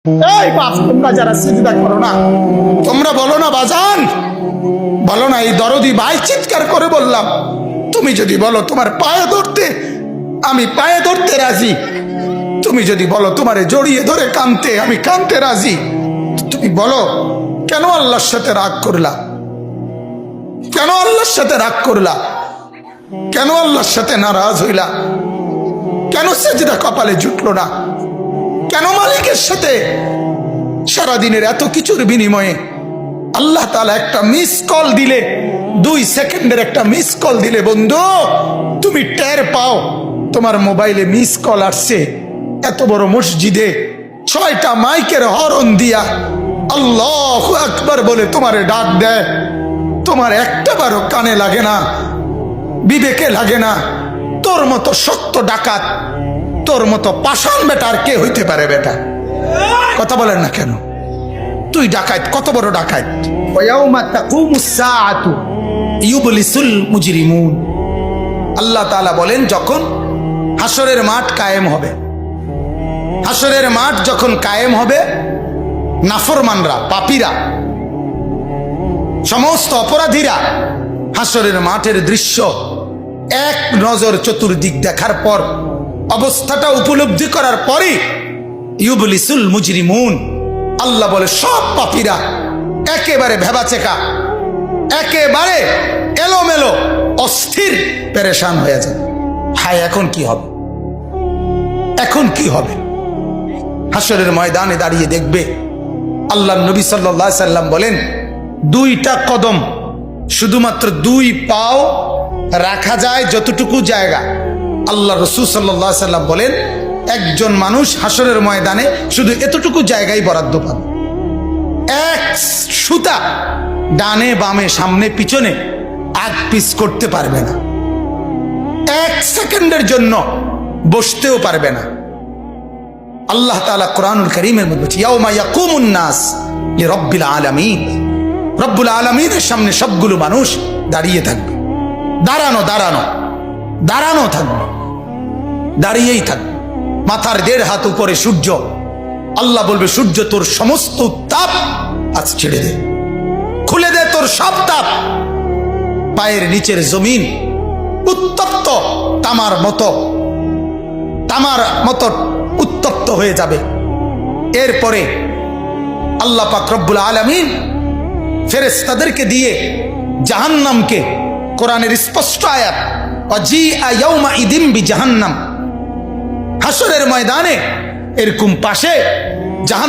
এই বাপ, তোমরা যারা সিজদা করো না, তোমরা বলো না বাজান, বলো না এই দরদি ভাই চিৎকার করে বললাম, তুমি যদি বলো তোমার পায়ে ধরতে, আমি পায়ে ধরতে রাজি। তুমি যদি বলো তোমারে জড়িয়ে ধরে কাঁদতে, আমি কাঁদতে রাজি। তুমি বলো কেন আল্লাহর সাথে রাগ করলা? কেন আল্লাহর সাথে রাগ করলা? কেন আল্লাহর সাথে নারাজ হইলা? কেন সিজদা কপালে জুটলো না? কেন মালিকের সাথে সারাদিনের এত কিছুর বিনিময়ে আল্লাহ তাআলা একটা মিস কল দিলে, 2 সেকেন্ডের একটা মিস কল দিলে বন্ধু তুমি টের পাও তোমার মোবাইলে মিস কল আসছে। এত বড় মসজিদে 6টা মাইকের হরন দিয়া আল্লাহু আকবার বলে তোমারে ডাক দেয়, তোমার একটাবারও কানে লাগে না, বিবেকে লাগে না। তোর মতো সত্য ডাকাত, তোর মতো পাষাণ বেটা আর কে হইতে পারে? বেটা কথা বলেন না কেন? তুই ডাকাত, কত বড় ডাকাত। ওয়ায়াউমা তাকুমুস সাআতু ইউবলিসুল মুজরিমুন। আল্লাহ তাআলা বলেন যখন হাসরের মাঠ কায়েম হবে, হাসরের মাঠ যখন কায়েম হবে, নাফরমানরা, পাপীরা, সমস্ত অপরাধীরা হাসরের মাঠের দৃশ্য এক নজর চতুর্দিক দেখার পর, অবস্থাটা উপলব্ধি করার পরে ইউবলিসুল মুজরিমুন, আল্লাহ বলে সব পাপীরা একেবারে ভেবাচেকা, একেবারে এলোমেলো, অস্থির, পেরেশান হয়ে যায়। হায় এখন কি হবে? এখন কি হবে? হাসরের ময়দানে দাঁড়িয়ে দেখবে আল্লাহ নবী সাল্লাল্লাহু আলাইহি সাল্লাম বলেন 2টা কদম, শুধুমাত্র 2 পাও রাখা যায় যতটুকু জায়গা। আল্লাহ রাসূল সাল্লাল্লাহু আলাইহি সাল্লাম বলেন একজন মানুষ হাসরের ময়দানে শুধু এতটুকু জায়গায় বরাদ্দ পাবে। 1 সুতা ডানে বামে সামনে পিছনে আগ পিছ করতে পারবে না, 1 সেকেন্ডের জন্য বসতেও পারবে না। আল্লাহ তাআলা কোরআনুল কারীমের মধ্যে বলছে ইয়াউমা ইয়াকুমুন নাস লিরাব্বিল আলামিন, রব্বুল আলামিনের সামনে সবগুলো মানুষ দাঁড়িয়ে থাকবে। দাঁড়ানো দাঁড়ানো দাঁড়ানো থাকবে, দাঁড়িয়েই থাকবে। মাথার 1.5 হাত উপরে সূর্য। আল্লাহ বলবে সূর্য তোর সমস্ত তাপ আজ ছেড়ে দে, খুলে দে তোর সব তাপ। পায়ের নিচের জমিন উত্তপ্ত তামার মতো উত্তপ্ত হয়ে যাবে। এরপরে আল্লাহ পাক রব্বুল আলামিন ফেরেশতাদেরকে দিয়ে জাহান্নামকে, কোরআনের স্পষ্ট আয়াত ওয়াজিআ ইয়াউমা ইদিম বিজাহান্নাম, হাসরের ময়দানে এরকম পাশে জাহান্নাম